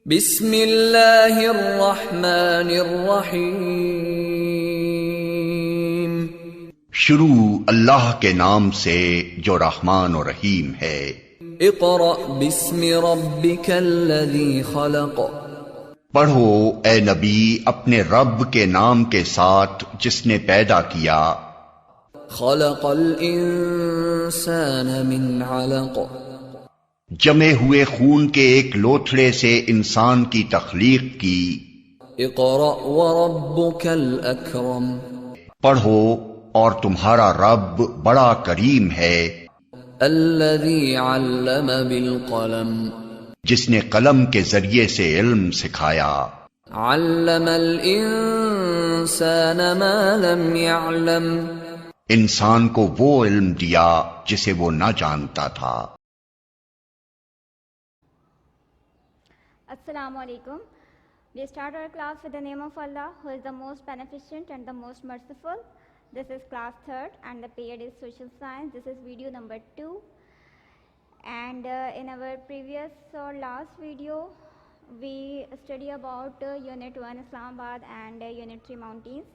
बिस्मिल्लाहिर्रहमानिर्रहीम। शुरू अल्लाह के नाम से जो रहमान और रहीम है। इक़रा बिस्मि रब्बिकल्लज़ी खलक़। पढ़ो ए नबी अपने रब के नाम के साथ जिसने पैदा किया। खलक़ल इंसान मिन अलक़। जमे हुए खून के एक लोथड़े से इंसान की तख्लीक की। इक़रा व रब्बुकल अकरम। पढ़ो और तुम्हारा रब बड़ा करीम है। अल्लज़ी अल्लम बिल क़लम। जिसने कलम के जरिए से इल्म सिखाया। अल्लमल इंसान मा लम यअलम। इंसान को वो इल्म दिया जिसे वो न जानता था। Assalamu alaikum. We start our class with the name of Allah, who is the most beneficent and the most merciful. This is class 3rd and the period is social science. This is video number 2. And in our previous or last video, we study about Unit 1 Islamabad and Unit 3 Mountains.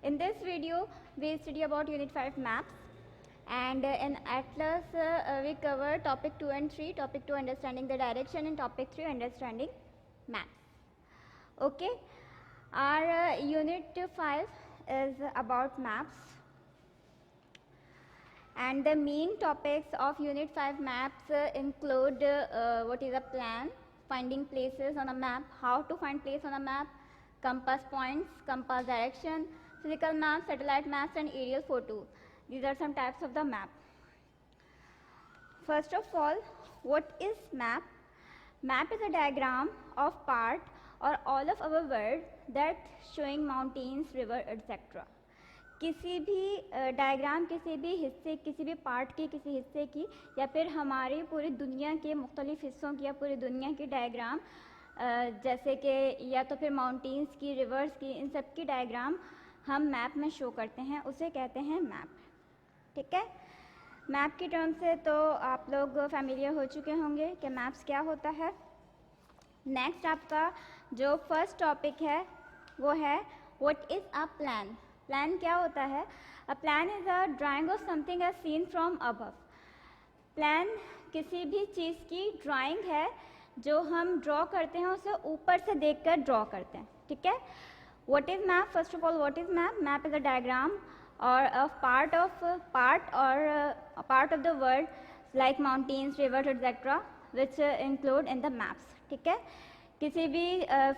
In this video, we study about Unit 5 maps. And in Atlas, we cover topic 2 and 3, topic 2 understanding the direction and topic 3 understanding maps. Okay, our unit 5 is about maps, and the main topics of unit 5 maps include what is a plan, finding places on a map, how to find place on a map, compass points, compass direction, physical maps, satellite maps and aerial photos. These are some types of the map. First of all, what is map? Map is a diagram of part or all of our world that showing mountains, river, etc. किसी भी diagram किसी भी हिस्से, किसी भी part की, किसी हिस्से की या फिर हमारी पूरी दुनिया के मुख्तलिफ हिस्सों की या पूरी दुनिया की डायग्राम, जैसे कि या तो फिर माउंटेन्स की, रिवर्स की, इन सब की डायग्राम हम मैप में शो करते हैं, उसे कहते हैं मैप। ठीक है, मैप की टर्म से तो आप लोग फैमिलियर हो चुके होंगे कि मैप्स क्या होता है। नेक्स्ट आपका जो फर्स्ट टॉपिक है वो है what is a plan. Plan क्या होता है? A plan is a drawing of something as seen from above. Plan किसी भी चीज़ की ड्राइंग है जो हम ड्रॉ करते हैं, उसे ऊपर से देखकर ड्रॉ करते हैं। ठीक है, what is map? First of all, what is map? Map is a diagram or a part of the world like mountains, rivers, etc. which include in the maps. ठीक है, किसी भी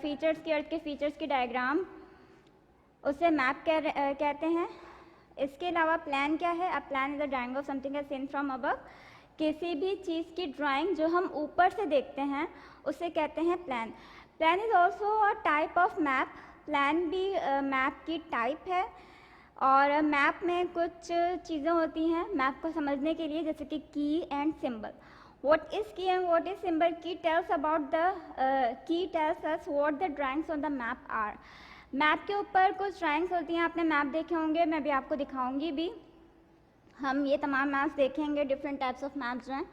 फीचर्स की, अर्थ के फीचर्स की डायग्राम, उसे map कहते हैं। इसके अलावा प्लान क्या है? A plan is a drawing of something as seen from above. किसी भी चीज़ की ड्राइंग जो हम ऊपर से देखते हैं उसे कहते हैं plan. Plan is also a type of map. Plan भी मैप की टाइप है और मैप में कुछ चीज़ें होती हैं मैप को समझने के लिए, जैसे कि key and symbol. What is key and what is symbol? Key tells about the key tells us what the drawings on the map are. Map के ऊपर कुछ ड्राइंग्स होती हैं, आपने मैप देखे होंगे, मैं भी आपको दिखाऊंगी भी। हम ये तमाम मैप्स देखेंगे, डिफरेंट टाइप्स ऑफ मैप्स जो हैं।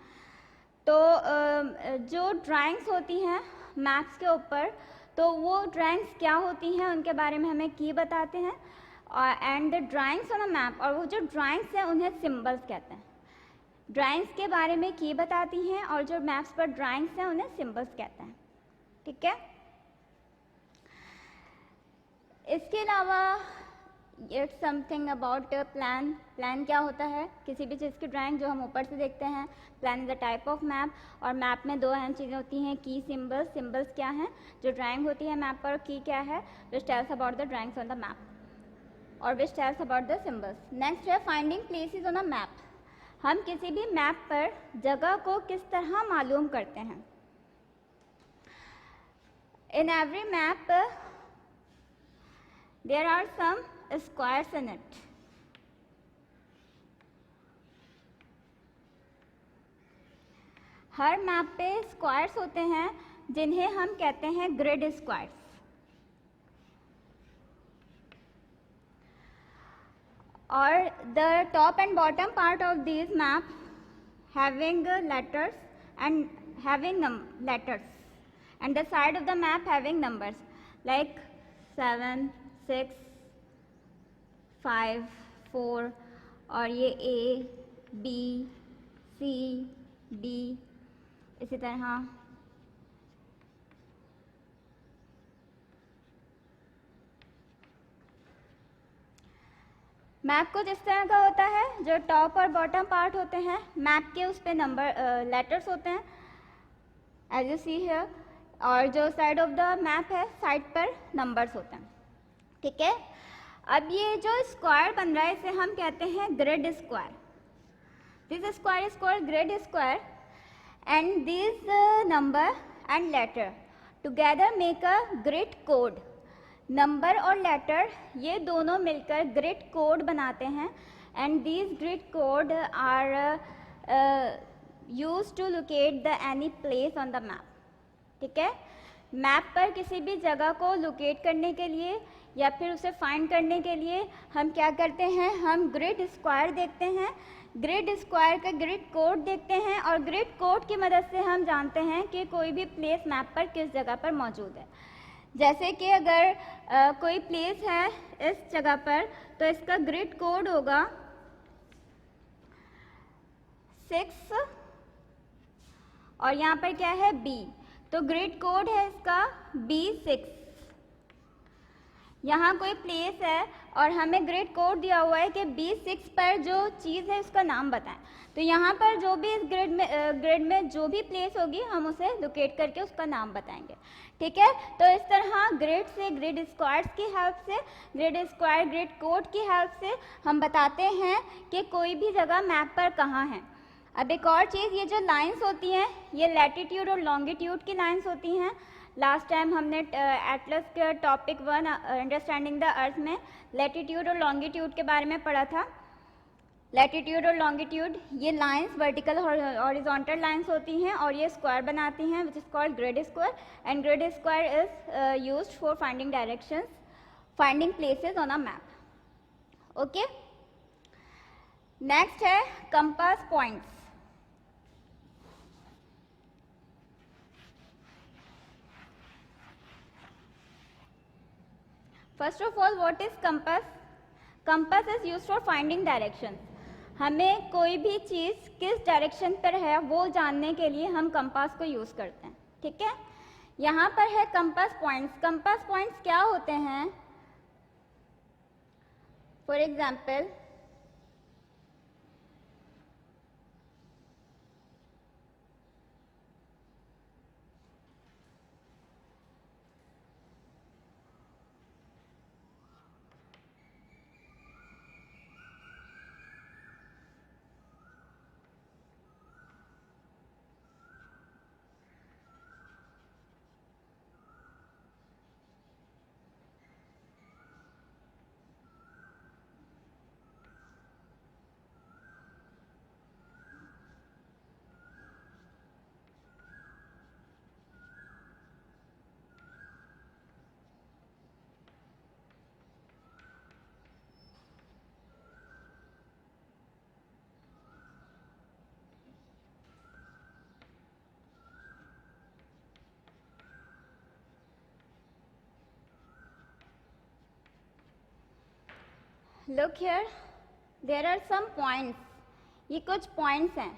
तो जो ड्राइंग्स होती हैं मैप्स के ऊपर, तो वो ड्राइंग्स क्या होती हैं उनके बारे में हमें की बताते हैं। And the drawings on a map, और वो जो ड्राइंग्स हैं उन्हें सिंबल्स कहते हैं। ड्राइंग्स के बारे में की बताती हैं और जो मैप्स पर ड्राइंग्स हैं उन्हें सिंबल्स कहते हैं। ठीक है, इसके अलावा it's something about plan. Plan क्या होता है? किसी भी चीज़ की ड्राइंग जो हम ऊपर से देखते हैं। Plan is a type of map, और मैप में दो अहम चीज़ें होती हैं, की, सिंबल्स। सिंबल्स क्या हैं? जो ड्राइंग होती है मैप पर। की क्या है? Which tells about the drawings on the map और which tells about the symbols. Next है finding places on a map. हम किसी भी मैप पर जगह को किस तरह मालूम करते हैं। In every map there are some squares in it. हर मैप पे स्क्वायर्स होते हैं जिन्हें हम कहते हैं grid squares. or the top and bottom part of these map having letters and having letters and the side of the map having numbers like 7, 6, 5, 4 और ये A, B, C, D इसी तरह मैप कुछ इस तरह का होता है, जो टॉप और बॉटम पार्ट होते हैं मैप के, उस पे नंबर लेटर्स होते हैं एज यू सी हियर, और जो साइड ऑफ द मैप है साइड पर नंबर्स होते हैं, ठीक है। अब ये जो स्क्वायर बन रहा है इसे हम कहते हैं grid square. This square is called grid square and this number and letter together make a grid code. Number और लेटर ये दोनों मिलकर ग्रिड कोड बनाते हैं and these grid code are use to locate the any place on the map, ठीक है। Map पर किसी भी जगह को लोकेट करने के लिए या फिर उसे फाइंड करने के लिए हम क्या करते हैं, हम ग्रिड स्क्वायर देखते हैं, ग्रिड स्क्वायर का ग्रिड कोड देखते हैं और ग्रिड कोड की मदद से हम जानते हैं कि कोई भी प्लेस मैप पर किस जगह पर मौजूद है। जैसे कि अगर कोई प्लेस है इस जगह पर तो इसका ग्रिड कोड होगा 6 और यहाँ पर क्या है B, तो ग्रिड कोड है इसका B6। यहाँ कोई प्लेस है और हमें ग्रिड कोड दिया हुआ है कि B6 पर जो चीज़ है उसका नाम बताएं, तो यहाँ पर जो भी इस ग्रिड में जो भी प्लेस होगी हम उसे लोकेट करके उसका नाम बताएंगे, ठीक है। तो इस तरह ग्रिड से, ग्रिड स्क्वायर्स की हेल्प से, ग्रिड स्क्वायर ग्रिड कोड की हेल्प से हम बताते हैं कि कोई भी जगह मैप पर कहाँ है। अब एक और चीज़, ये जो लाइंस होती हैं ये लैटिट्यूड और लॉन्गिट्यूड की लाइंस होती हैं। लास्ट टाइम हमने एटलस के टॉपिक 1 अंडरस्टैंडिंग द अर्थ में लैटिट्यूड और लॉन्गिट्यूड के बारे में पढ़ा था। लैटिट्यूड और लॉन्गिट्यूड ये लाइंस वर्टिकल हॉरिजॉन्टल लाइंस होती हैं और ये स्क्वायर बनाती हैं which is called grid square and grid square is used for finding directions, finding places on a map. Okay, next है compass points. First of all what is compass? Compass is used for finding direction. हमें कोई भी चीज़ किस direction पर है वो जानने के लिए हम कंपास को यूज़ करते हैं, ठीक है। यहाँ पर है कंपास पॉइंट्स। कंपास पॉइंट्स क्या होते हैं? For example look here, there are some points. ये कुछ पॉइंट्स हैं।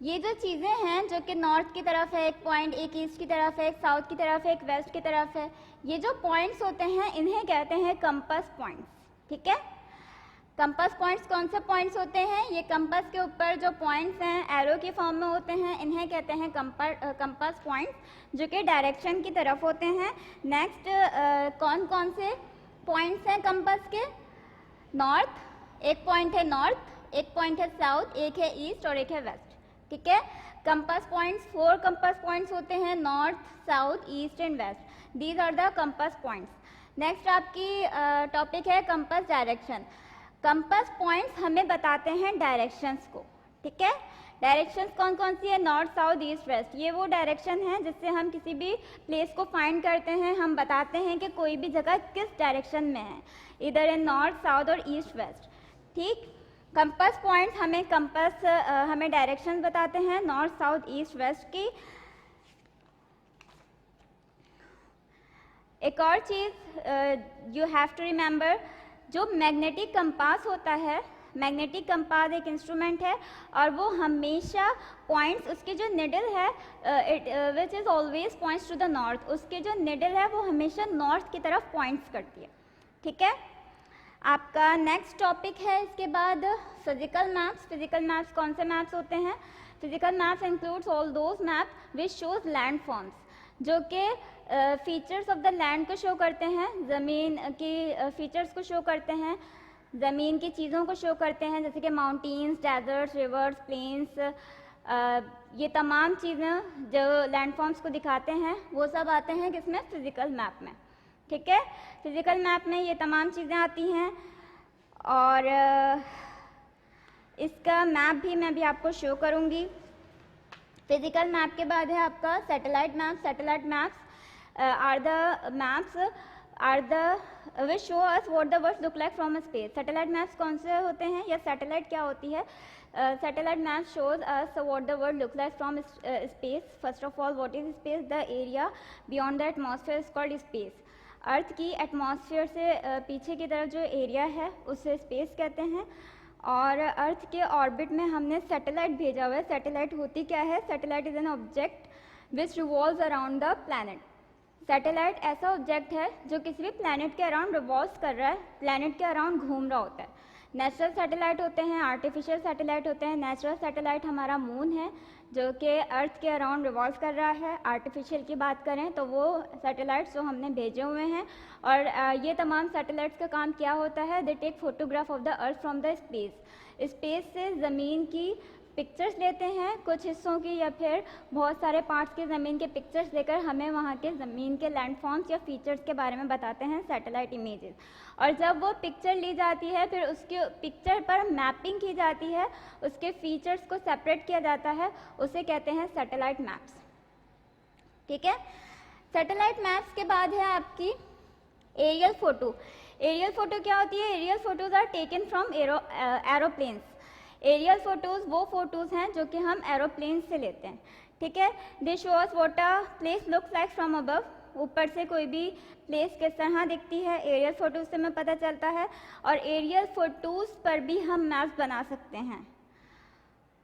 ये जो चीज़ें हैं जो कि नॉर्थ की तरफ है एक पॉइंट, एक ईस्ट की तरफ है, एक साउथ की तरफ है, एक वेस्ट की तरफ है, ये जो पॉइंट्स होते हैं इन्हें कहते हैं कंपास पॉइंट्स, ठीक है। कंपास पॉइंट्स कौन से पॉइंट्स होते हैं? ये कंपास के ऊपर जो पॉइंट्स हैं एरो के फॉर्म में होते हैं, इन्हें कहते हैं कंपास पॉइंट्स, जो कि डायरेक्शन की तरफ होते हैं। नेक्स्ट कौन कौन से पॉइंट्स हैं कंपास के? नॉर्थ, एक पॉइंट है नॉर्थ, एक पॉइंट है साउथ, एक है ईस्ट और एक है वेस्ट, ठीक है। कंपास पॉइंट्स 4 कंपास पॉइंट्स होते हैं, north, south, east and west. These are the compass points. Next आपकी टॉपिक है कंपास डायरेक्शन। कंपास पॉइंट्स हमें बताते हैं डायरेक्शंस को, ठीक है। डायरेक्शंस कौन कौन सी है? North, south, east, west. ये वो डायरेक्शन है जिससे हम किसी भी प्लेस को फाइंड करते हैं। हम बताते हैं कि कोई भी जगह किस डायरेक्शन में है, इधर इन नॉर्थ, साउथ और ईस्ट, वेस्ट, ठीक। कंपास पॉइंट्स हमें डायरेक्शन बताते हैं नॉर्थ, साउथ, ईस्ट, वेस्ट की। एक और चीज़ यू हैव टू रिमेंबर, जो मैग्नेटिक कंपास होता है, मैग्नेटिक कंपास एक इंस्ट्रूमेंट है और वो हमेशा पॉइंट्स, उसकी जो निडल है which is always points to the north, उसके जो निडल है वो हमेशा नॉर्थ की तरफ पॉइंट्स करती है, ठीक है। आपका नेक्स्ट टॉपिक है इसके बाद फिजिकल मैप्स। फिजिकल मैप्स कौन से मैप्स होते हैं? Physical maps includes all those map which shows land forms, जो कि फीचर्स ऑफ द लैंड को शो करते हैं, ज़मीन की फीचर्स को शो करते हैं, ज़मीन की चीज़ों को शो करते हैं, जैसे कि माउंटेन्स, डेजर्ट्स, रिवर्स, प्लेन्स, ये तमाम चीज़ें जो लैंडफॉर्म्स को दिखाते हैं वो सब आते हैं किसमें? फिजिकल मैप में, ठीक है। फिजिकल मैप में ये तमाम चीज़ें आती हैं और इसका मैप भी मैं भी आपको शो करूँगी। फिजिकल मैप के बाद है आपका satellite map. Satellite maps are the maps are the which show us what the world look like from a space. Satellite maps कौन से होते हैं या सैटेलाइट क्या होती है? Satellite map shows us what the world look like from space. First of all, what is space? The area beyond the atmosphere is called space. अर्थ की atmosphere से पीछे की तरफ जो एरिया है उसे स्पेस कहते हैं। और अर्थ के ऑर्बिट में हमने सैटेलाइट भेजा हुआ है। सैटेलाइट होती क्या है? Satellite is an object which revolves around the planet. Satellite ऐसा ऑब्जेक्ट है जो किसी भी प्लैनेट के अराउंड रिवॉल्व कर रहा है, प्लैनेट के अराउंड घूम रहा होता है। नेचुरल सैटेलाइट होते हैं, आर्टिफिशियल सैटेलाइट होते हैं। नेचुरल सैटेलाइट हमारा मून है जो कि अर्थ के अराउंड रिवॉल्व कर रहा है। आर्टिफिशियल की बात करें तो वो सैटेलाइट्स जो हमने भेजे हुए हैं, और ये तमाम सैटेलाइट्स का काम क्या होता है? They take photograph of the earth from the space. Space से ज़मीन की पिक्चर्स लेते हैं, कुछ हिस्सों की या फिर बहुत सारे पार्ट्स के ज़मीन के पिक्चर्स लेकर हमें वहाँ के ज़मीन के लैंडफॉर्म्स या फीचर्स के बारे में बताते हैं सैटेलाइट इमेजेस। और जब वो पिक्चर ली जाती है फिर उसके पिक्चर पर मैपिंग की जाती है, उसके फीचर्स को सेपरेट किया जाता है, उसे कहते हैं सैटेलाइट मैप्स, ठीक है। सैटेलाइट मैप्स के बाद है आपकी एरियल फ़ोटो। एरियल फ़ोटो क्या होती है? Aerial photos are taken from aeroplanes. Aerial photos वो फ़ोटोज़ हैं जो कि हम एरोप्लेन से लेते हैं, ठीक है। दे show us what a place looks like from above. ऊपर से कोई भी प्लेस किस तरह दिखती है, एरियल फ़ोटोज़ से हमें पता चलता है। और एरियल फ़ोटोज़ पर भी हम मैप्स बना सकते हैं,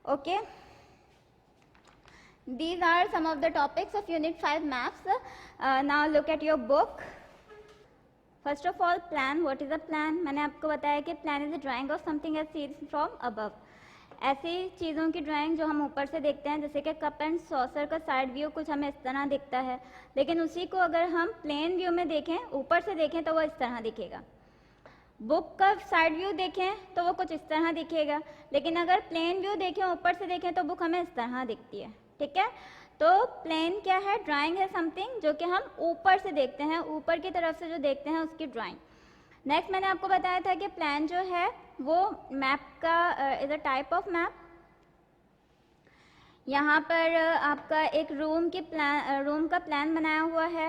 okay. These are some of the topics of Unit 5 maps. Now look at your book. First of all, plan. What is a plan? मैंने आपको बताया कि plan is a drawing of something as seen from above. ऐसी चीज़ों की drawing जो हम ऊपर से देखते हैं, जैसे कि कप एंड सॉसर का साइड व्यू कुछ हमें इस तरह दिखता है, लेकिन उसी को अगर हम प्लेन व्यू में देखें, ऊपर से देखें तो वो इस तरह दिखेगा। बुक का साइड व्यू देखें तो वो कुछ इस तरह दिखेगा, लेकिन अगर प्लेन व्यू देखें, ऊपर से देखें तो बुक हमें इस तरह दिखती है, ठीक है। तो प्लेन क्या है? ड्राइंग है समथिंग जो कि हम ऊपर से देखते हैं, ऊपर की तरफ से जो देखते हैं उसकी ड्राइंग। नेक्स्ट मैंने आपको बताया था कि प्लान जो है वो मैप का is a type of map. यहाँ पर आपका एक रूम का प्लान बनाया हुआ है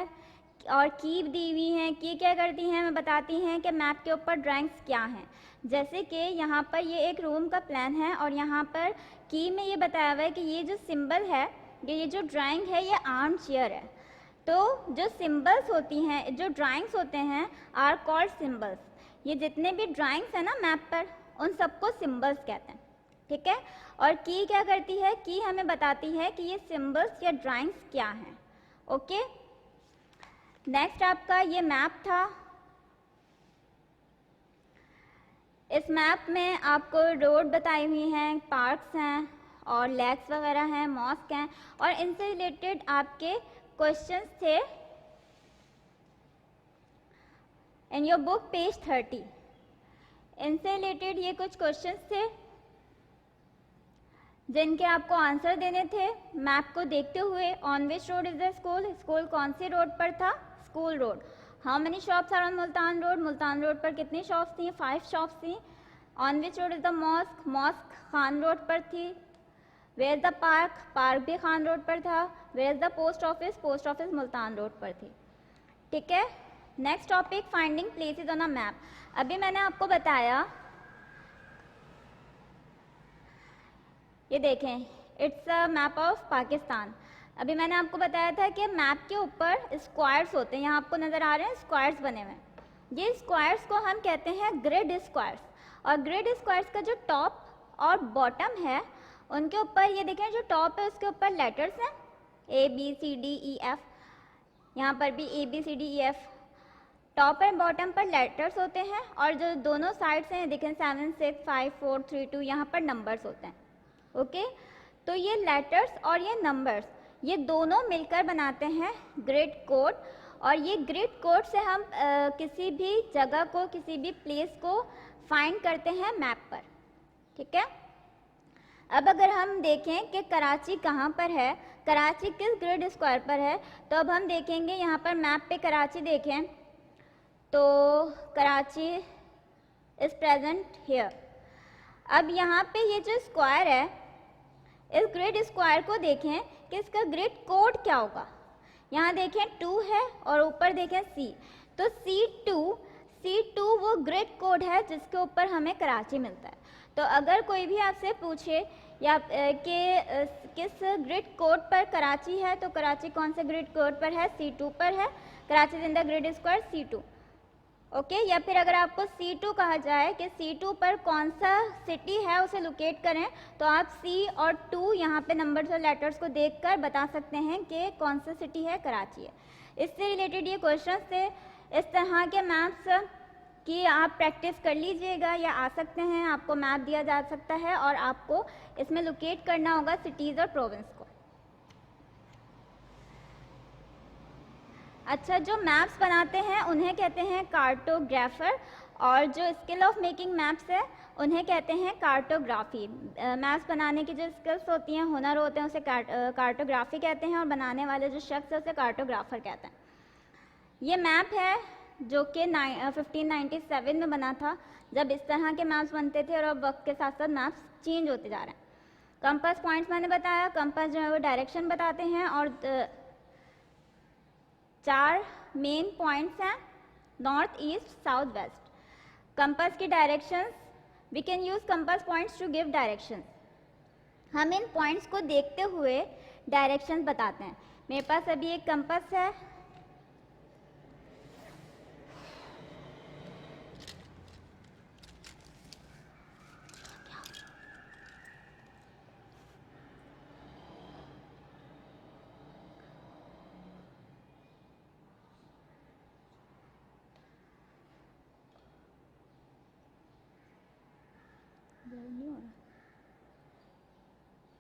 और की दी हुई हैं। की क्या करती हैं? मैं बताती हैं कि मैप के ऊपर ड्राइंग्स क्या हैं। जैसे कि यहाँ पर ये एक रूम का प्लान है और यहाँ पर की में ये बताया हुआ है कि ये जो सिंबल है, ये जो ड्राइंग है, ये आर्म चेयर है। तो जो सिंबल्स होती हैं, जो ड्राइंग्स होते हैं, आर कॉल्ड सिंबल्स। ये जितने भी ड्राइंग्स हैं ना मैप पर, उन सबको सिंबल्स कहते हैं, ठीक है। और की क्या करती है? की हमें बताती है कि ये सिंबल्स या ड्राइंग्स क्या हैं, ओके। नेक्स्ट आपका ये मैप था। इस मैप में आपको रोड बताई हुई हैं, पार्क्स हैं और लेक्स वगैरह हैं, मॉस्क हैं, और इनसे रिलेटेड आपके क्वेश्चंस थे इन योर बुक पेज 30। इनसे रिलेटेड ये कुछ क्वेश्चंस थे जिनके आपको आंसर देने थे मैप को देखते हुए। On which road is the school? School कौन सी रोड पर था? School road. How many shops are on Multan road? Multan road पर कितनी शॉप्स थी? 5 शॉप्स थी। On which road is the mosque? Mosque Khan road पर थी। Where the park? पार्क भी खान रोड पर था। Where the post office? Post office Multan road पर थी, ठीक है। Next topic, finding places on a map. अभी मैंने आपको बताया, ये देखें, it's a map of Pakistan. अभी मैंने आपको बताया था कि मैप के ऊपर स्क्वायर्स होते हैं, यहाँ आपको नज़र आ रहे हैं स्क्वायर्स बने हुए हैं। ये स्क्वायर्स को हम कहते हैं ग्रिड स्क्वायर्स। और ग्रिड स्क्वायर्स का जो टॉप और बॉटम है उनके ऊपर ये देखें, जो टॉप है उसके ऊपर लेटर्स हैं ABCDEF, यहाँ पर भी ABCDEF, टॉप एंड बॉटम पर लेटर्स होते हैं, और जो दोनों साइड्स हैं देखें 7 6 5 4 3 2, यहाँ पर नंबर्स होते हैं। ओके, तो ये लेटर्स और ये नंबर्स ये दोनों मिलकर बनाते हैं ग्रिड कोड। और ये ग्रिड कोड से हम किसी भी जगह को, किसी भी प्लेस को फाइंड करते हैं मैप पर। ठीक है, अब अगर हम देखें कि कराची कहाँ पर है, कराची किस ग्रिड स्क्वायर पर है, तो अब हम देखेंगे यहाँ पर मैप पे कराची देखें तो कराची इज़ प्रेजेंट हियर। अब यहाँ पे ये जो स्क्वायर है, इस ग्रिड स्क्वायर को देखें कि इसका ग्रिड कोड क्या होगा। यहाँ देखें 2 है और ऊपर देखें C, तो C2 वो ग्रिड कोड है जिसके ऊपर हमें कराची मिलता है। तो अगर कोई भी आपसे पूछे या कि किस ग्रिड कोड पर कराची है, तो कराची कौन से ग्रिड कोड पर है, C2 पर है। Karachi is in the grid square C2। Okay, या फिर अगर आपको C2 कहा जाए कि C2 पर कौन सा सिटी है उसे लोकेट करें, तो आप C और 2 यहाँ पे नंबर्स और लेटर्स को देखकर बता सकते हैं कि कौन सा सिटी है, कराची है। इससे रिलेटेड ये क्वेश्चन थे। इस तरह के मैप्स की आप प्रैक्टिस कर लीजिएगा, या आ सकते हैं, आपको मैप दिया जा सकता है और आपको इसमें लोकेट करना होगा सिटीज़ और प्रोविंस को। अच्छा, जो मैप्स बनाते हैं उन्हें कहते हैं कार्टोग्राफर, और जो स्किल ऑफ मेकिंग मैप्स है उन्हें कहते हैं कार्टोग्राफी। मैप्स बनाने की जो स्किल्स होती हैं, हुनर होते हैं, उसे कार्टोग्राफी कहते हैं, और बनाने वाले जो शख्स है उसे कार्टोग्राफर कहते हैं। ये मैप है जो कि 1597 में बना था, जब इस तरह के मैप्स बनते थे, और अब वक्त के साथ साथ मैप्स चेंज होते जा रहे हैं। कंपास पॉइंट्स मैंने बताया, कंपास जो है वो डायरेक्शन बताते हैं, और 4 मेन पॉइंट्स हैं, north, east, south, west. Compass की directions, we can use compass points to give directions. हम इन पॉइंट्स को देखते हुए डायरेक्शंस बताते हैं। मेरे पास अभी एक कंपास है,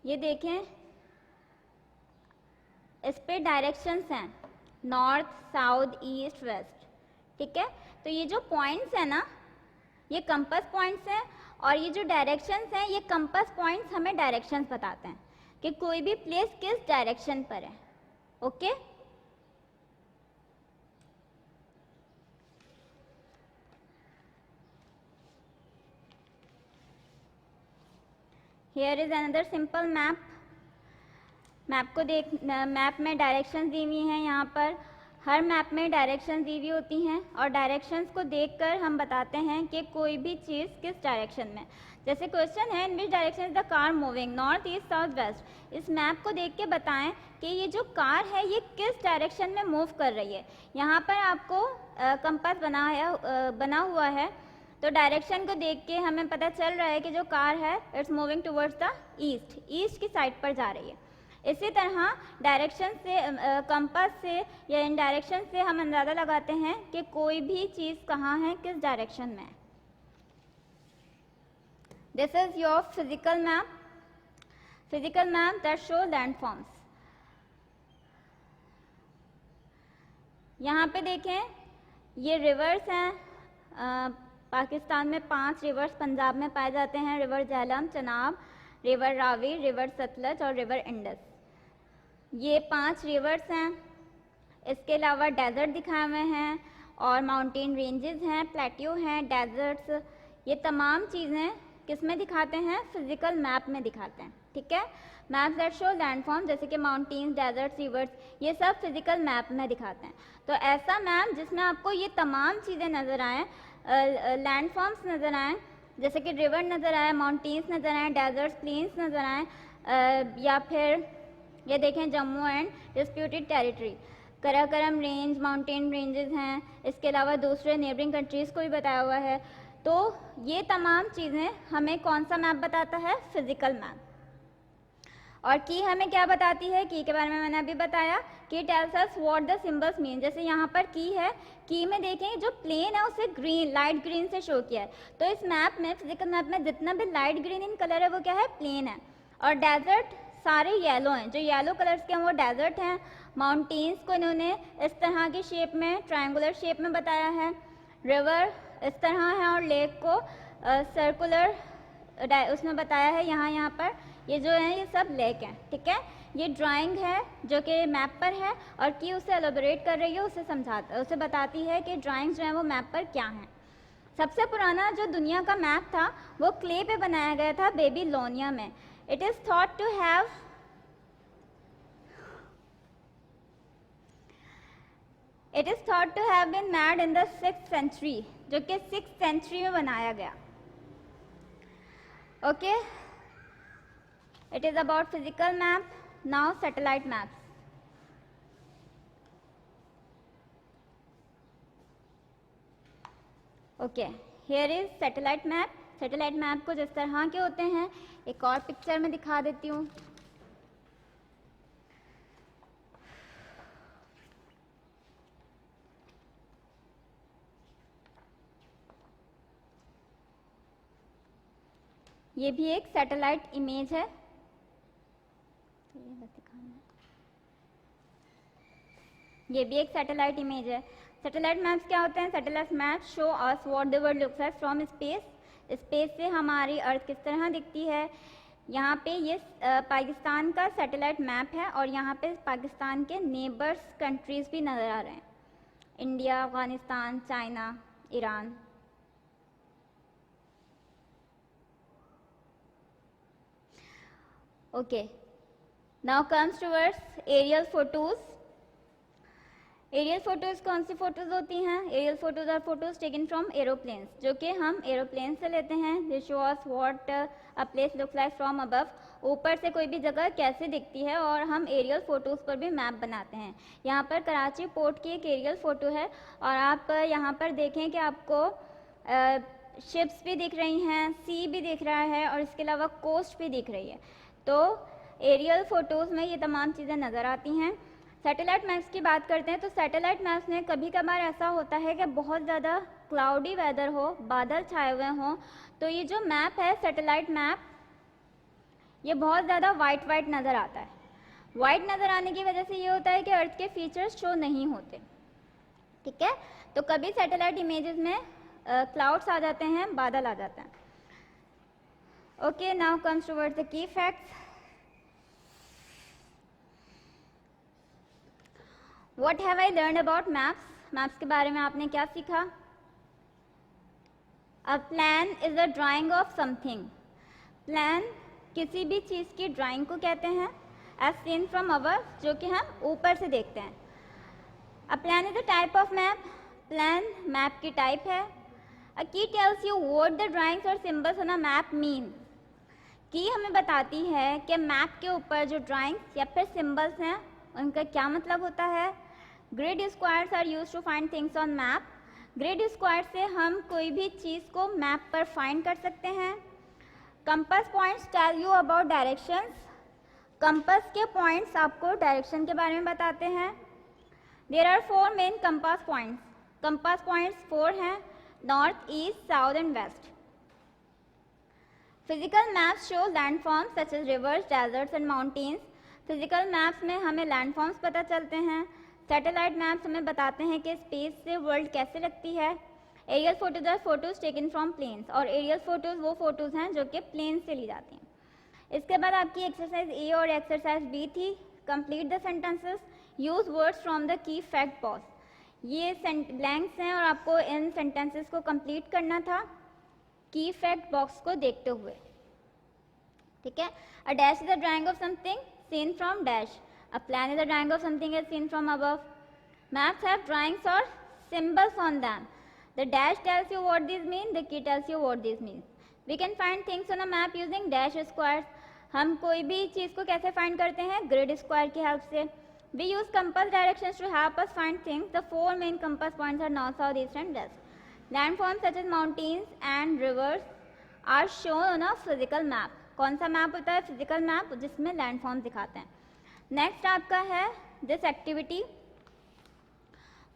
ये देखें, इस पे डायरेक्शंस हैं नॉर्थ, साउथ, ईस्ट, वेस्ट। ठीक है, तो ये जो पॉइंट्स हैं ना, ये कंपास पॉइंट्स हैं, और ये जो डायरेक्शंस हैं, ये कंपास पॉइंट्स हमें डायरेक्शंस बताते हैं कि कोई भी प्लेस किस डायरेक्शन पर है। Okay, here is another simple map. Map को देख, मैप में डायरेक्शंस दी हुई हैं। यहाँ पर हर मैप में डायरेक्शंस दी हुई होती हैं, और डायरेक्शंस को देखकर हम बताते हैं कि कोई भी चीज़ किस डायरेक्शन में। जैसे क्वेश्चन है, in which direction is the car moving, north, east, south, west. इस मैप को देख के बताएं कि ये जो कार है ये किस डायरेक्शन में मूव कर रही है। यहाँ पर आपको कंपास बना हुआ है, तो डायरेक्शन को देख के हमें पता चल रहा है कि जो कार है it's moving towards the east, east की साइड पर जा रही है। इसी तरह डायरेक्शन से, कंपास से या इन डायरेक्शन से हम अंदाज़ा लगाते हैं कि कोई भी चीज़ कहाँ है, किस डायरेक्शन में। This is your physical map that show landforms. यहाँ पे देखें, ये रिवर्स हैं। पाकिस्तान में 5 रिवर्स पंजाब में पाए जाते हैं, river Jhelum, Chenab, river Ravi, river Sutlej और रिवर इंडस। ये 5 रिवर्स हैं। इसके अलावा डेजर्ट दिखाए हुए हैं, और माउंटेन रेंजेस हैं, प्लेट्यू हैं, डेजर्ट्स। ये तमाम चीज़ें किस में दिखाते हैं, फिजिकल मैप में दिखाते हैं। ठीक है, मैप्स दैट शो लैंडफॉर्म, जैसे कि माउंटेन्स, डेजर्ट्स, रिवर्स, ये सब फिजिकल मैप में दिखाते हैं। तो ऐसा मैप जिसमें आपको ये तमाम चीज़ें नज़र आएँ, लैंडफॉर्म्स नज़र आएँ, जैसे कि रिवर नज़र आए, माउंटेन्स नज़र आए, डेजर्ट्स, प्लेन्स नज़र आए, या फिर ये देखें Jammu and disputed territory, Karakoram range, mountain ranges हैं, इसके अलावा दूसरे नेबरिंग कंट्रीज़ को भी बताया हुआ है। तो ये तमाम चीज़ें हमें कौन सा मैप बताता है? Physical map. और की हमें क्या बताती है? की के बारे में मैंने अभी बताया कि tales us what the symbols mean. जैसे यहाँ पर की है, की में देखें जो प्लेन है उसे ग्रीन, लाइट ग्रीन से शो किया है। तो इस मैप में, फिजिकल मैप में जितना भी लाइट ग्रीन इन कलर है वो क्या है? प्लेन है। और डेजर्ट सारे येलो हैं, जो येलो कलर्स के हैं वो डेजर्ट हैं। माउंटेन्स को इन्होंने इस तरह की शेप में, ट्रायंगुलर शेप में बताया है। रिवर इस तरह है और लेक को सर्कुलर उसमें बताया है। यहाँ पर ये जो है ये सब लेक हैं, ठीक है। ये ड्राइंग है जो कि मैप पर है और की उसे एलोबरेट कर रही है, उसे बताती है कि ड्राइंग्स जो हैं वो मैप पर क्या हैं। सबसे पुराना जो दुनिया का मैप था वो क्ले पे बनाया गया था बेबीलोनिया में। It is thought to have been made in the 6th century, जो कि 6th century में बनाया गया। Okay, it is about physical map. Now satellite maps. Okay, here is satellite map. Satellite map को जिस तरह के होते हैं एक और पिक्चर में दिखा देती हूँ। ये भी एक सैटेलाइट इमेज है, ये भी एक सैटेलाइट इमेज है। सैटेलाइट मैप्स क्या होते हैं? Satellite maps show us what the world looks like from space. Space से हमारी अर्थ किस तरह दिखती है। यहाँ पे ये पाकिस्तान का सैटेलाइट मैप है और यहाँ पे पाकिस्तान के नेबर्स कंट्रीज़ भी नज़र आ रहे हैं, India, Afghanistan, China, Iran. Okay, now comes towards aerial photos. Aerial photos कौन सी फोटोज़ होती हैं? Aerial photos are photos taken from aeroplanes, जो कि हम एरोप्लेन से लेते हैं। They show us what a place looks like from above, ऊपर से कोई भी जगह कैसे दिखती है। और हम एरियल फ़ोटोज़ पर भी मैप बनाते हैं। यहाँ पर कराची पोर्ट की एक एरियल फ़ोटो है और आप यहाँ पर देखें कि आपको शिप्स भी दिख रही हैं, सी भी दिख रहा है और इसके अलावा कोस्ट भी दिख रही है। तो एरियल फ़ोटोज़ में ये तमाम चीज़ें नज़र आती हैं। सैटेलाइट मैप्स की बात करते हैं तो सैटेलाइट मैप्स में कभी कभार ऐसा होता है कि बहुत ज़्यादा क्लाउडी वेदर हो, बादल छाए हुए हों, तो ये जो मैप है सैटेलाइट मैप, ये बहुत ज़्यादा वाइट नज़र आता है। वाइट नज़र आने की वजह से ये होता है कि अर्थ के फीचर्स शो नहीं होते, ठीक है। तो कभी सैटेलाइट इमेजेस में क्लाउड्स आ जाते हैं, बादल आ जाते हैं। Okay, now comes towards the key facts. What have I learned about maps? Maps के बारे में आपने क्या सीखा? A plan is a drawing of something. Plan किसी भी चीज़ की ड्राइंग को कहते हैं। As seen from above, जो कि हम ऊपर से देखते हैं। A plan is a type of map. Plan map की टाइप है। A key tells you what the drawings or symbols on a map mean. की हमें बताती है कि मैप के ऊपर जो ड्राइंग्स या फिर सिम्बल्स हैं उनका क्या मतलब होता है। Grid squares are use to find things on map. Grid square से हम कोई भी चीज़ को मैप पर फाइंड कर सकते हैं। Compass points tell you about directions. Compass के पॉइंट्स आपको डायरेक्शन के बारे में बताते हैं। There are 4 main compass points. Compass points 4 हैं, north, east, south and west. Physical maps show landforms such as rivers, deserts and mountains. Physical maps में हमें लैंडफॉर्म्स पता चलते हैं। सैटेलाइट मैप्स हमें बताते हैं कि स्पेस से वर्ल्ड कैसे लगती है। Aerial photos are photos taken from planes, और एरियल फोटोज वो फोटोज हैं जो कि प्लेन से ली जाती हैं। इसके बाद आपकी एक्सरसाइज ए और एक्सरसाइज बी थी। Complete the sentences, use words from the key fact box. ये ब्लैंक्स हैं और आपको इन सेंटेंसेस को कंप्लीट करना था की फैक्ट बॉक्स को देखते हुए, ठीक है। A dash is the drawing of something seen from dash. A plan is a drawing of something as seen from above. Maps have drawings or symbols on them. The dash tells you what these mean, the key tells you what these mean. We can find things on a map using dash squares. हम कोई भी चीज़ को कैसे find करते हैं? Grid square की help से. We use compass directions to help us find things. The four main compass points are north, south, east and west. Landforms such as mountains and rivers are shown on a physical map. कौन सा map होता है? Physical map, जिसमें landform दिखाते हैं. Next आपका है this activity.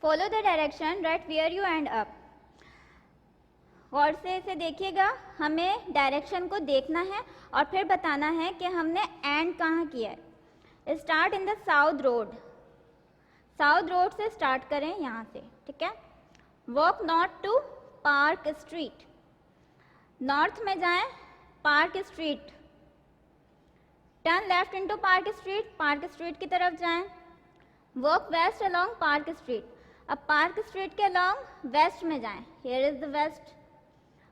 Follow the direction, right where you end up. गौर से इसे देखिएगा. हमें डायरेक्शन को देखना है और फिर बताना है कि हमने एंड कहाँ किया है. Start in the south road. South road से स्टार्ट करें यहाँ से, ठीक है. Walk north to park street. नॉर्थ में जाएं, park street. Turn left into park street. Park street की तरफ जाएं. Walk west along park street. अब पार्क स्ट्रीट के अलोंग वेस्ट में जाएं. Here is the west.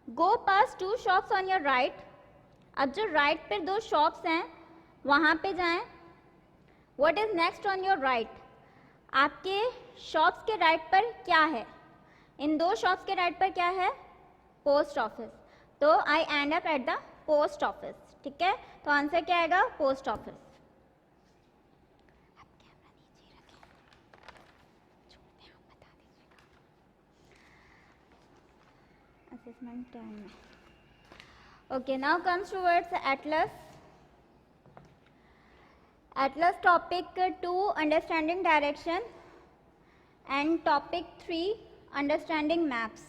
Go past 2 shops on your right. अब जो राइट पे 2 शॉप्स हैं वहाँ पे जाएं. What is next on your right? आपके शॉप्स के राइट पर क्या है? इन 2 शॉप्स के राइट पर क्या है? Post office. तो I end up at the post office. ठीक है, तो आंसर क्या आएगा? Post office. असेसमेंट 10 में. Okay, now comes towards Atlas. Atlas topic 2 understanding direction and topic 3 understanding maps.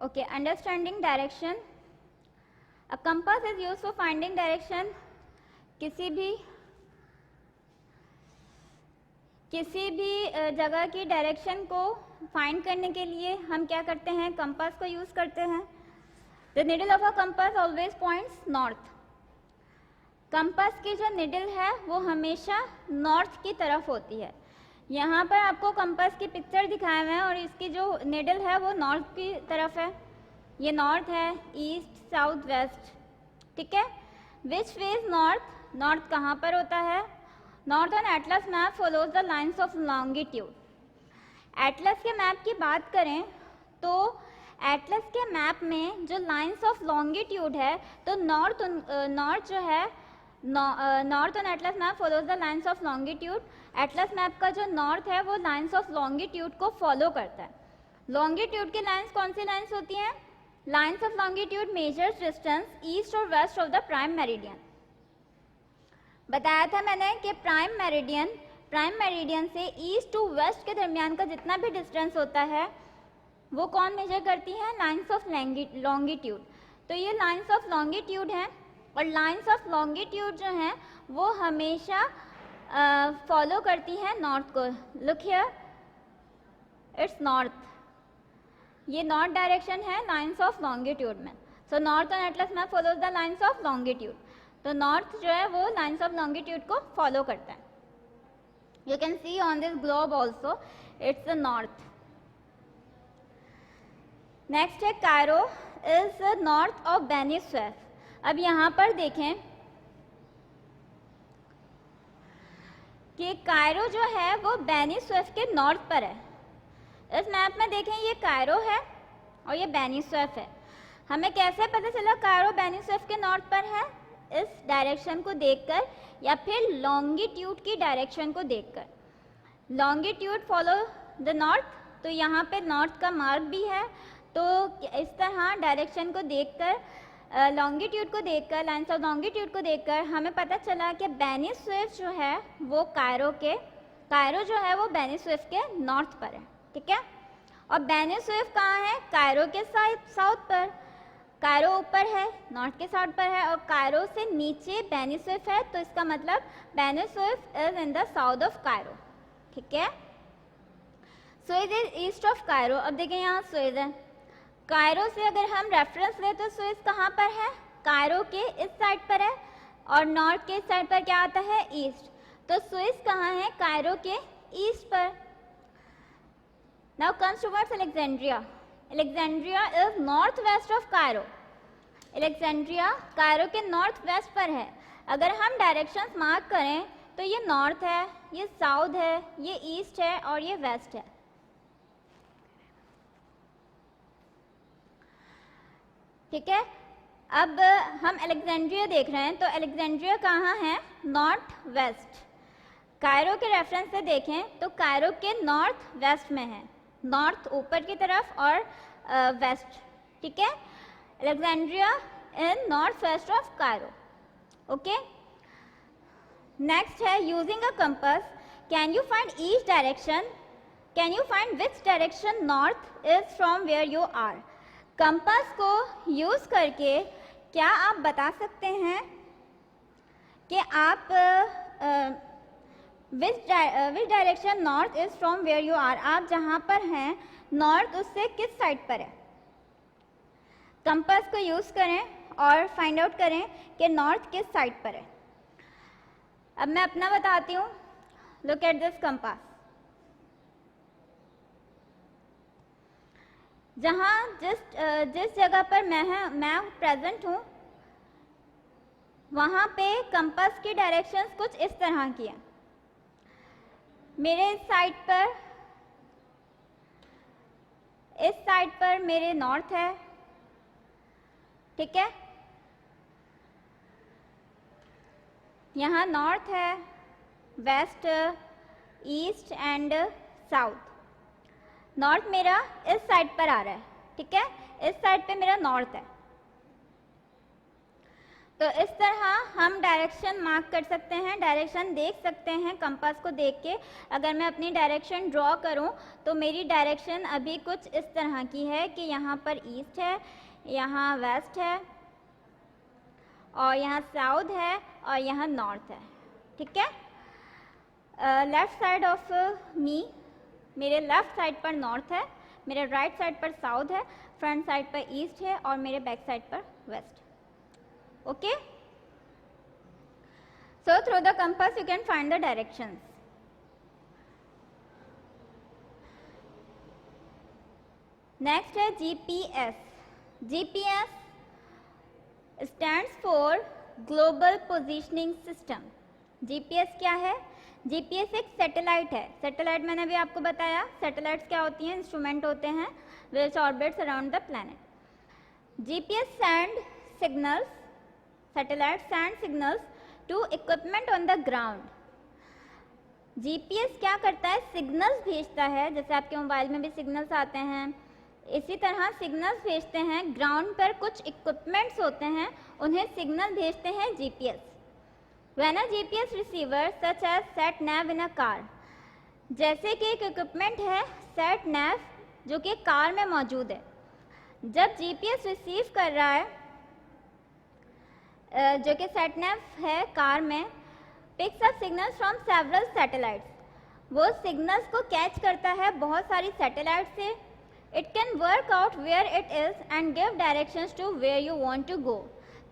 Okay, understanding direction. A compass is used for finding direction. किसी भी जगह की डायरेक्शन को फाइंड करने के लिए हम क्या करते हैं? कंपास को यूज़ करते हैं. The needle of a compass always points north. Compass की जो निडल है वो हमेशा नॉर्थ की तरफ होती है. यहाँ पर आपको कंपास की पिक्चर दिखाए हुए हैं और इसकी जो निडल है वो नॉर्थ की तरफ है. ये नॉर्थ है, ईस्ट, साउथ, वेस्ट. ठीक है. Which phase north? नॉर्थ कहाँ पर होता है? North on atlas map follows the lines of longitude. Atlas के मैप की बात करें तो एटलस के मैप में जो लाइन्स ऑफ लॉन्गिट्यूड है तो नॉर्थ जो है north on atlas map follows the lines of longitude. Atlas map का जो नॉर्थ है वो लाइन्स ऑफ लॉन्गिट्यूड को फॉलो करता है. लॉन्गिट्यूड की लाइन्स कौन सी लाइन्स होती हैं? Lines of longitude measures distance east और west of the prime meridian. बताया था मैंने कि प्राइम मेरिडियन से ईस्ट टू वेस्ट के दरमियान का जितना भी डिस्टेंस होता है वो कौन मेजर करती है? Lines of longitude. तो ये लाइन्स ऑफ लॉन्गिट्यूड हैं और लाइन्स ऑफ लॉन्गिट्यूड जो हैं वो हमेशा फॉलो करती हैं नॉर्थ को. Look here, it's north. ये नॉर्थ डायरेक्शन है लाइन्स ऑफ लॉन्गिट्यूड में. So north on atlas map follows the lines of longitude. तो नॉर्थ जो है वो लाइन्स ऑफ लॉन्गिट्यूड को फॉलो करता है. You can see on this globe also it's the north. Next है Cairo is north of Beni Suef. अब यहाँ पर देखें कि कायरो जो है वो बेनी स्वेफ के नॉर्थ पर है. इस मैप में देखें ये कायरो है और ये बेनी स्वेफ है. हमें कैसे पता चला कायरो बेनी स्वेफ के नॉर्थ पर है? इस डायरेक्शन को देखकर या फिर लॉन्गिट्यूड की डायरेक्शन को देखकर. लॉन्गिट्यूड फॉलो द नॉर्थ, तो यहाँ पे नॉर्थ का मार्क भी है. तो इस तरह डायरेक्शन को देखकर लॉन्गिट्यूड को देखकर लाइन्स ऑफ लॉन्गिट्यूड को देखकर हमें पता चला कि बेनी स्वेफ जो है वो कायरो जो है वो बेनी स्वेफ के नॉर्थ पर है. ठीक है. और बेनी स्वेफ कहाँ है? कायरो के साउथ पर. कायरो ऊपर है, नॉर्थ के साउथ पर है और कायरो से नीचे बेनी स्वेफ है. तो इसका मतलब Beni Suef is in the south of Cairo. ठीक है. Suez is east of Cairo. अब देखें यहाँ सुएज है. कायरो से अगर हम रेफरेंस लें तो सुएज कहाँ पर है? कायरो के इस साइड पर है और नॉर्थ के इस साइड पर क्या आता है? ईस्ट. तो सुएज कहाँ है? कायरो के ईस्ट पर. Now comes towards Alexandria. Alexandria is north west of Cairo. Alexandria Cairo के नॉर्थ वेस्ट पर है. अगर हम डायरेक्शंस मार्क करें तो ये नॉर्थ है, ये साउथ है, ये ईस्ट है और ये वेस्ट है। ठीक है, अब हम अलेक्जेंड्रिया देख रहे हैं, तो अलेक्जेंड्रिया कहाँ है? North west. कायरो के रेफरेंस से देखें तो कायरो के नॉर्थ वेस्ट में है, नॉर्थ ऊपर की तरफ और वेस्ट। ठीक है, Alexandria in north west of Cairo. Okay, next है using a compass can you find each direction, can you find which direction north is from where you are. Compass को यूज करके क्या आप बता सकते हैं कि आप which direction north is from where you are, आप जहाँ पर हैं नॉर्थ उससे किस साइड पर है। कंपास को यूज करें और फाइंड आउट करें कि नॉर्थ किस साइड पर है। अब मैं अपना बताती हूँ, लुक एट दिस कंपास। जहाँ जिस जगह पर मैं प्रेजेंट हूँ वहाँ पे कंपास की डायरेक्शंस कुछ इस तरह की है। मेरे साइड पर, इस साइड पर मेरे नॉर्थ है। ठीक है, यहाँ नॉर्थ है, west, east and south. North मेरा इस साइड पर आ रहा है। ठीक है, इस साइड पे मेरा नॉर्थ है। तो इस तरह हम डायरेक्शन मार्क कर सकते हैं, डायरेक्शन देख सकते हैं कंपास को देख के। अगर मैं अपनी डायरेक्शन ड्रॉ करूं तो मेरी डायरेक्शन अभी कुछ इस तरह की है कि यहाँ पर ईस्ट है, यहाँ वेस्ट है और यहाँ साउथ है और यहाँ नॉर्थ है। ठीक है, लेफ्ट साइड ऑफ मी, मेरे लेफ्ट साइड पर नॉर्थ है, मेरे राइट साइड पर साउथ है, फ्रंट साइड पर ईस्ट है और मेरे बैक साइड पर west. Okay, so through the compass you can find the directions. Next है GPS. GPS stands for global positioning system. GPS क्या है? जीपीएस एक सैटेलाइट है। सैटेलाइट मैंने भी आपको बताया, सैटेलाइट्स क्या होती हैं? इंस्ट्रूमेंट होते हैं which orbits around the planet. GPS send signals, satellite send signals to equipment on the ground. GPS क्या करता है? सिग्नल्स भेजता है, जैसे आपके मोबाइल में भी सिग्नल्स आते हैं, इसी तरह सिग्नल्स भेजते हैं। ग्राउंड पर कुछ इक्विपमेंट्स होते हैं, उन्हें सिग्नल भेजते हैं GPS. When a GPS receiver such as sat nav in a car, जैसे कि एक इक्विपमेंट है सेट नैव जो कि कार में मौजूद है, जब जीपीएस रिसीव कर रहा है, जो कि सेट नैव है कार में, picks up signals from several satellites, वो सिग्नल्स को कैच करता है बहुत सारी सैटेलाइट से। It can work out where it is and give directions to where you want to go.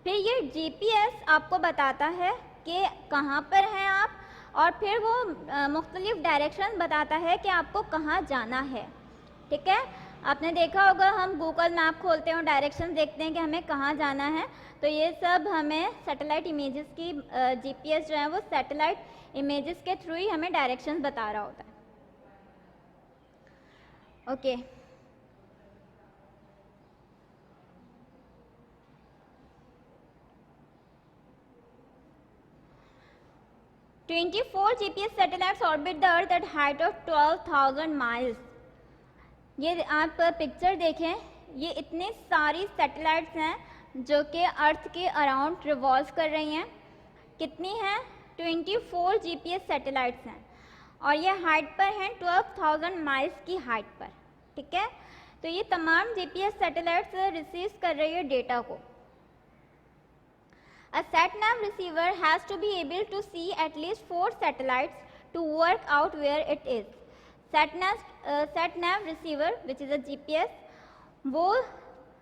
फिर ये जीपीएस आपको बताता है कि कहाँ पर हैं आप, और फिर वो मुख्तलिफ डायरेक्शन बताता है कि आपको कहाँ जाना है। ठीक है, आपने देखा होगा हम गूगल मैप खोलते हैं और डायरेक्शन देखते हैं कि हमें कहाँ जाना है, तो ये सब हमें सैटेलाइट इमेजेस की, जीपीएस जो है वो सैटेलाइट इमेजेस के थ्रू ही हमें डायरेक्शंस बता रहा होता है। Okay, 24 GPS satellites orbit the Earth at height of 12,000 miles. ये आप पिक्चर देखें, ये इतनी सारी सैटेलाइट्स हैं जो कि अर्थ के अराउंड रिवॉल्व कर रही हैं। कितनी हैं? 24 GPS सैटेलाइट्स हैं और ये हाइट पर हैं 12,000 माइल्स की हाइट पर। ठीक है, तो ये तमाम GPS सैटेलाइट्स रिसीव कर रही है डेटा को। A sat-nav receiver has to be able to see at least 4 satellites to work out where it is. Sat-nav receiver, which is a GPS, वो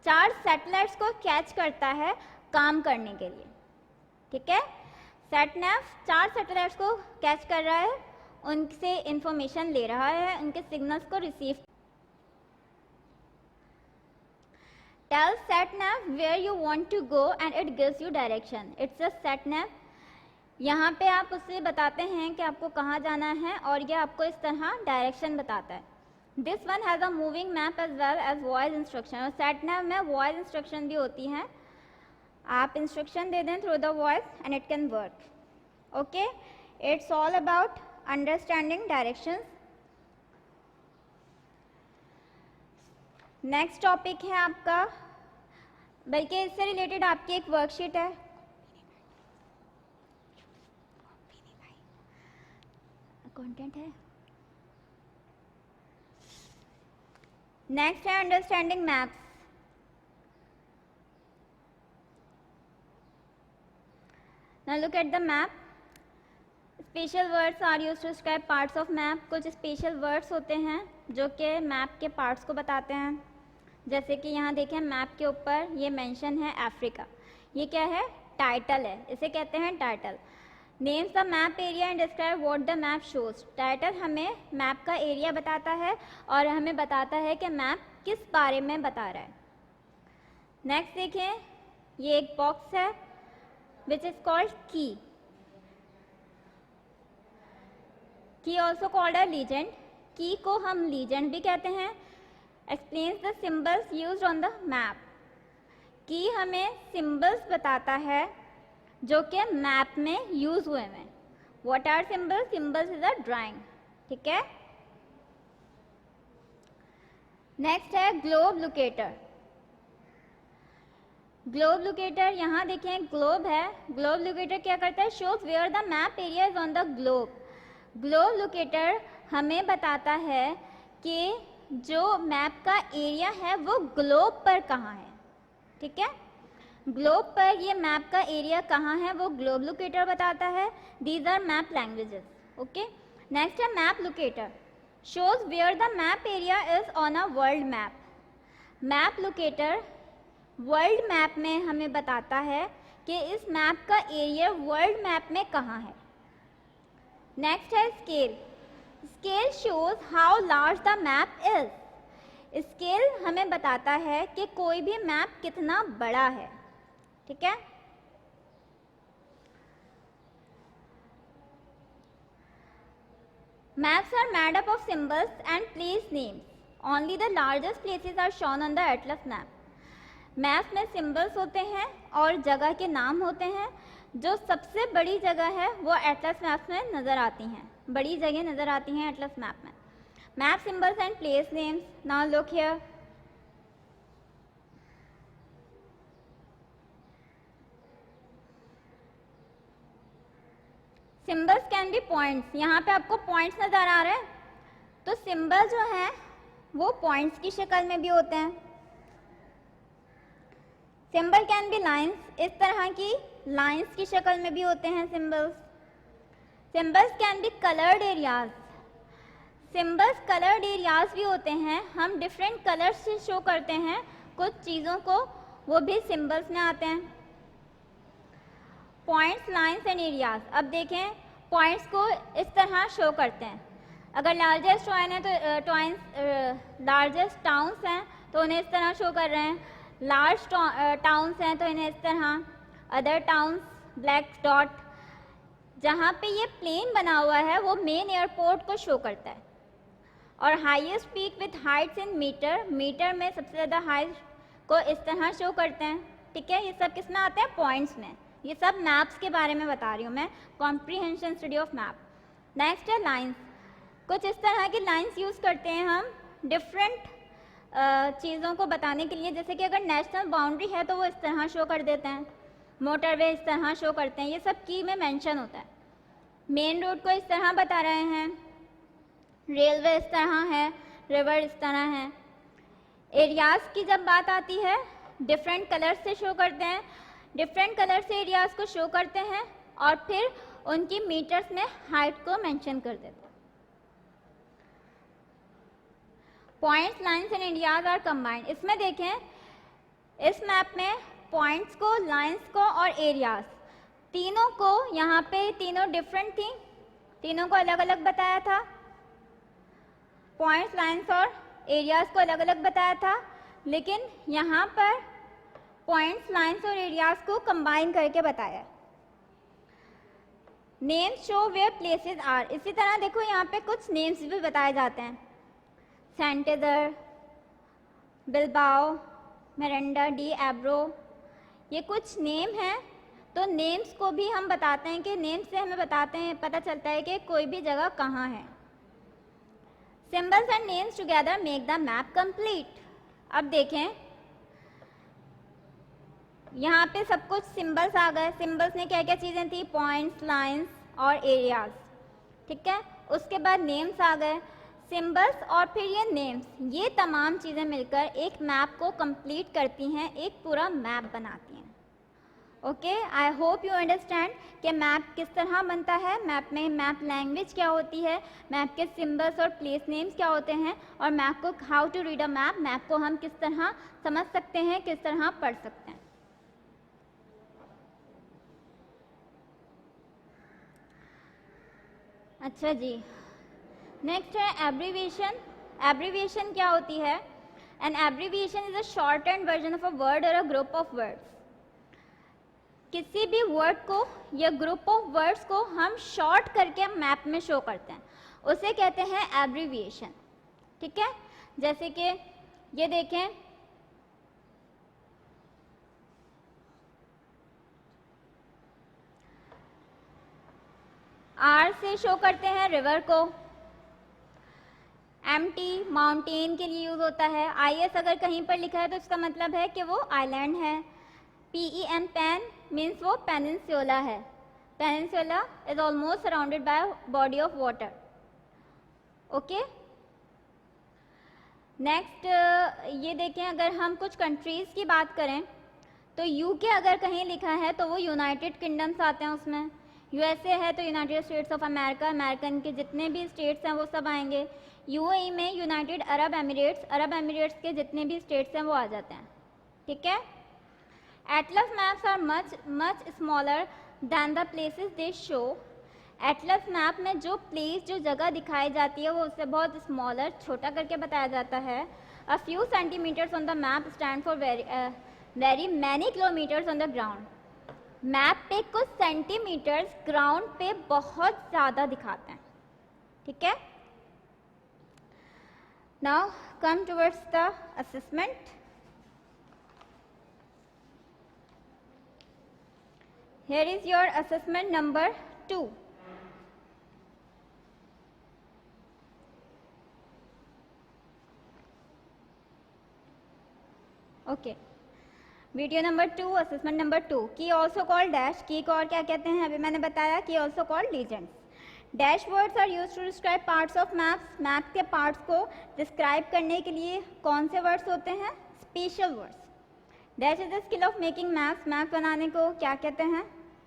4 सैटेलाइट्स को कैच करता है काम करने के लिए। ठीक है, सैट-नैव 4 सैटेलाइट्स को कैच कर रहा है, उनसे इंफॉर्मेशन ले रहा है, उनके सिग्नल्स को receive. Tell sat-nav where you want to go and it gives you direction. It's a sat-nav यहाँ पे आप उससे बताते हैं कि आपको कहाँ जाना है और ये आपको इस तरह डायरेक्शन बताता है। This one has a moving map as well as voice instruction, और सेट नैव में वॉइस इंस्ट्रक्शन भी होती हैं, आप इंस्ट्रक्शन दे दें through the voice and it can work. Okay, it's all about understanding directions. Next topic है आपका, बल्कि इससे रिलेटेड आपकी एक वर्कशीट है, कंटेंट है। नेक्स्ट है understanding maps. Now look at the map. Special words are used to describe parts of map. कुछ स्पेशल वर्ड्स होते हैं जो कि मैप के पार्ट्स को बताते हैं। जैसे कि यहाँ देखें, मैप के ऊपर ये मेंशन है अफ्रीका। ये क्या है? टाइटल है, इसे कहते हैं title. Names the map area and describe what the map shows. Title हमें मैप का एरिया बताता है और हमें बताता है कि मैप किस बारे में बता रहा है। नेक्स्ट देखें, ये एक बॉक्स है विच इज कॉल्ड की। की ऑल्सो कॉल्ड अ लीजेंड। की को हम लीजेंड भी कहते हैं। Explains the symbols used on the map. की हमें सिम्बल्स बताता है जो कि मैप में यूज हुए हैं। What are symbols? Symbols is a drawing. ठीक है। नेक्स्ट है ग्लोब लोकेटर। ग्लोब लोकेटर, यहाँ देखें ग्लोब है। ग्लोब लोकेटर क्या करता है? Shows where the map area is on the globe. Globe locator हमें बताता है कि जो मैप का एरिया है वो ग्लोब पर कहाँ है। ठीक है, ग्लोब पर ये मैप का एरिया कहाँ है वो ग्लोब लोकेटर बताता है। These are map languages. Okay, next है map locator. Shows where the map area is on a world map. Map locator world map में हमें बताता है कि इस मैप का एरिया वर्ल्ड मैप में कहाँ है। नेक्स्ट है scale. Scale shows how large the map is. Scale हमें बताता है कि कोई भी मैप कितना बड़ा है। ठीक है। Maps are made up of symbols and place names. Only the largest places are shown on the atlas map. Map में सिंबल्स होते हैं और जगह के नाम होते हैं। जो सबसे बड़ी जगह है वो एटलस मैप में नज़र आती हैं। बड़ी जगह नज़र आती हैं एटलस मैप में। Map symbols and place names. Now look here. Symbols can be points. यहाँ पे आपको पॉइंट्स नज़र आ रहे हैं, तो सिंबल जो हैं वो पॉइंट्स की शक्ल में भी होते हैं। Symbol can be lines. इस तरह की लाइंस की शक्ल में भी होते हैं symbols. Symbols can be coloured areas. Symbols coloured areas भी होते हैं। हम डिफरेंट कलर्स से शो करते हैं कुछ चीज़ों को, वो भी सिंबल्स में आते हैं। Points, lines and areas. अब देखें, पॉइंट्स को इस तरह शो करते हैं। अगर लार्जेस्ट टॉइन है तो लार्जेस्ट टाउन्स हैं तो उन्हें इस तरह शो कर रहे हैं। लार्ज टाउन्स हैं तो इन्हें इस तरह। Other towns black dot. जहाँ पे ये प्लेन बना हुआ है वो मेन एयरपोर्ट को शो करता है। और highest peak with heights in metre. Metre में सबसे ज़्यादा हाइट को इस तरह शो करते हैं। ठीक है, ये सब किस में आते हैं? पॉइंट्स में। ये सब मैप्स के बारे में बता रही हूँ मैं, comprehension study of map. Next है लाइंस। कुछ इस तरह की लाइंस यूज़ करते हैं हम डिफरेंट चीज़ों को बताने के लिए। जैसे कि अगर नेशनल बाउंड्री है तो वो इस तरह शो कर देते हैं। मोटरवे इस तरह शो करते हैं। ये सब की में मेंशन होता है। मेन रोड को इस तरह बता रहे हैं। रेलवे इस तरह है। रिवर इस तरह है। एरियाज़ की जब बात आती है, डिफरेंट कलर्स से शो करते हैं। डिफरेंट कलर से एरियाज़ को शो करते हैं और फिर उनकी मीटर्स में हाइट को मेंशन कर देते हैं। Points, lines and areas are combined. इसमें देखें, इस मैप में पॉइंट्स को, लाइंस को और एरियाज तीनों को, यहाँ पे तीनों डिफरेंट थी, तीनों को अलग अलग बताया था। पॉइंट्स, लाइंस और एरियाज को अलग अलग बताया था, लेकिन यहाँ पर पॉइंट्स, लाइंस और एरियाज को कंबाइन करके बताया। Names show where places are. इसी तरह देखो यहाँ पे कुछ नेम्स भी बताए जाते हैं, सेंटेदर, बिलबाओ, मेरेंडा डी एब्रो, ये कुछ नेम हैं। तो नेम्स को भी हम बताते हैं कि नेम्स से हमें बताते हैं, पता चलता है कि कोई भी जगह कहाँ है। Symbols and names together make the map complete. अब देखें यहाँ पे सब कुछ सिंबल्स आ गए। सिंबल्स में क्या क्या चीज़ें थी, पॉइंट्स, लाइंस और एरियाज, ठीक है। उसके बाद नेम्स आ गए। सिंबल्स और फिर ये नेम्स, ये तमाम चीज़ें मिलकर एक मैप को कंप्लीट करती हैं, एक पूरा मैप बनाती हैं। Okay, I hope you understand कि मैप किस तरह बनता है, मैप में मैप लैंग्वेज क्या होती है, मैप के सिंबल्स और प्लेस नेम्स क्या होते हैं, और मैप को how to read a map, map को हम किस तरह समझ सकते हैं, किस तरह पढ़ सकते हैं। अच्छा जी, नेक्स्ट है एब्रीविएशन। एब्रीविएशन क्या होती है? An abbreviation is a short end version of a word और अ ग्रुप ऑफ वर्ड्स। किसी भी वर्ड को या ग्रुप ऑफ वर्ड्स को हम शॉर्ट करके मैप में शो करते हैं, उसे कहते हैं एब्रीविएशन, ठीक है। जैसे कि ये देखें, आर से शो करते हैं रिवर को, एमटी माउंटेन के लिए यूज होता है। आईएस अगर कहीं पर लिखा है तो इसका मतलब है कि वो आइलैंड है। PEN पेन मीन्स वो पेनिनसुला है। Peninsula is almost surrounded by body of water. Okay, next ये देखें, अगर हम कुछ कंट्रीज़ की बात करें तो यूके अगर कहीं लिखा है तो वो यूनाइटेड किंगडम्स आते हैं उसमें। यूएसए है तो United states of America, American के जितने भी स्टेट्स हैं वो सब आएंगे। यूएई में United Arab Emirates, Arab Emirates के जितने भी स्टेट्स हैं वो आ जाते हैं, ठीक है। Atlas maps are much smaller than the places they show. Atlas map में जो प्लेस, जो जगह दिखाई जाती है वो उससे बहुत स्मॉलर, छोटा करके बताया जाता है। A few centimetres on the map stand for very many kilometres on the ground. Map पे कुछ सेंटीमीटर्स ग्राउंड पे बहुत ज़्यादा दिखाते हैं, ठीक है। Now come towards the assessment. Here is your assessment number 2. Okay. Video number 2, assessment number 2। की ऑल्सो कॉल्ड डैश। की को और क्या कहते हैं अभी मैंने बताया। Key also called legends. Dash words are use to describe parts of maps. Map के पार्ट्स को डिस्क्राइब करने के लिए कौन से वर्ड्स होते हैं? Special words. Dash is the skill of making maps. Map बनाने को क्या कहते हैं?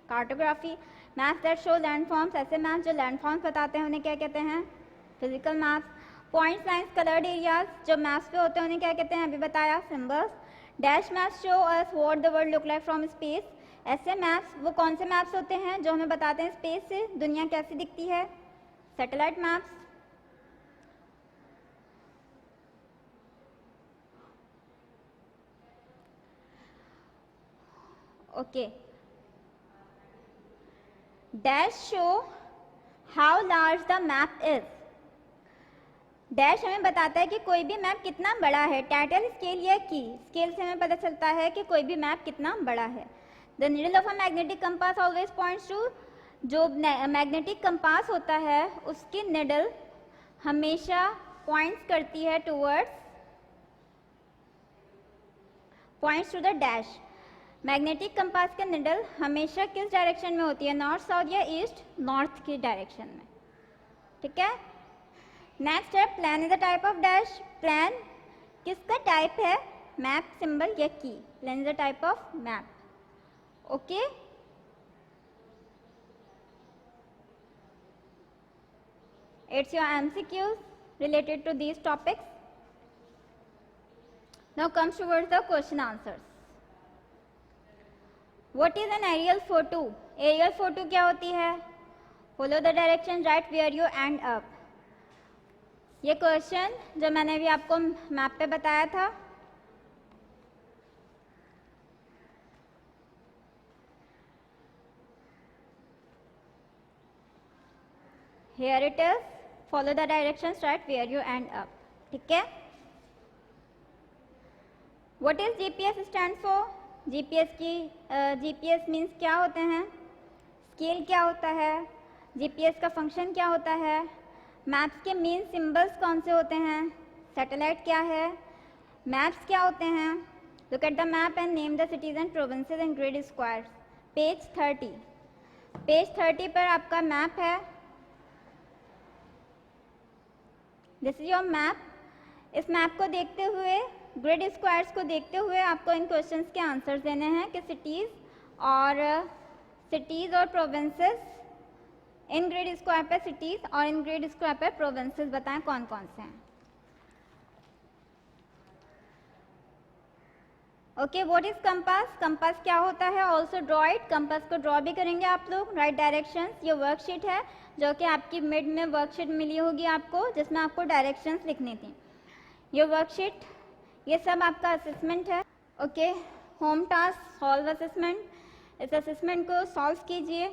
Cartography. Maps that show landforms. ऐसे मैप्स जो लैंडफॉर्म्स बताते हैं उन्हें क्या कहते हैं? Physical maps. Points, lines, coloured areas जो मैप्स पे होते हैं उन्हें क्या कहते हैं? अभी बताया, symbols. Dash maps show us what the world look like from space. ऐसे मैप्स, वो कौन से मैप्स होते हैं जो हमें बताते हैं स्पेस से दुनिया कैसी दिखती है? Satellite maps. Okay, dash show how large the map is. Dash हमें बताता है कि कोई भी मैप कितना बड़ा है। टाइटल, स्केल या की। स्केल से हमें पता चलता है कि कोई भी मैप कितना बड़ा है। The needle of a magnetic compass always points to. जो मैग्नेटिक कंपास होता है उसकी निडल हमेशा पॉइंट्स करती है points to the dash. Magnetic compass के निडल हमेशा किस डायरेक्शन में होती है? नॉर्थ, साउथ या ईस्ट? नॉर्थ की डायरेक्शन में, ठीक है। नेक्स्ट है plan is the type of dash. Plan किसका टाइप है? मैप, सिंबल या key. Plan is the type of map. Okay, it's your MCQs related to these topics. Now comes towards the question answers. What is an aerial photo? Aerial photo क्या होती है? Follow the direction right where you end up. ये question जो मैंने अभी आपको map पे बताया था, here it is, follow the direction, right where you end up, ठीक है। What is GPS stand for? GPS means क्या होते हैं, स्केल क्या होता है, जीपीएस का फंक्शन क्या होता है, मैप्स के मेन सिंबल्स कौन से होते हैं, सैटेलाइट क्या है, मैप्स क्या होते हैं। Look at the map and name the cities and provinces in grid squares. Page 30, page 30 पर आपका मैप है। This is your map. इस मैप को देखते हुए, ग्रिड स्क्वायर्स को देखते हुए आपको इन क्वेश्चंस के आंसर्स देने हैं कि सिटीज़ और प्रोविंसेस, इन ग्रिड स्क्वायर पे सिटीज़ और इन ग्रिड स्क्वायर पे प्रोविंसेस बताएं कौन कौन से हैं। Okay, what is compass? Compass क्या होता है? Also draw it. कंपास को ड्रॉ भी करेंगे आप लोग। राइट डायरेक्शंस, ये वर्कशीट है जो कि आपकी मिड में वर्कशीट मिली होगी आपको, जिसमें आपको डायरेक्शंस लिखनी थी। ये वर्कशीट, ये सब आपका असेसमेंट है। Okay, home task, solve assessment. इस असेसमेंट को सॉल्व कीजिए।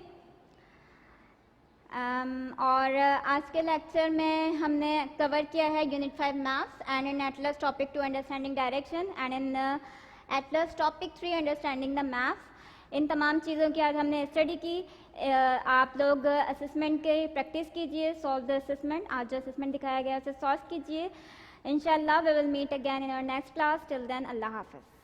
और आज के लेक्चर में हमने कवर किया है unit 5 maths and in atlas topic 2 understanding direction and in atlas topic 3 understanding the maths. इन तमाम चीज़ों की आज हमने स्टडी की। आप लोग असेसमेंट के प्रैक्टिस कीजिए, सॉल्व द असेसमेंट। आज जो असेसमेंट दिखाया गया उसे सॉल्व कीजिए। इंशाल्लाह we will meet again in our next class. Till then, अल्लाह हाफ़िज़।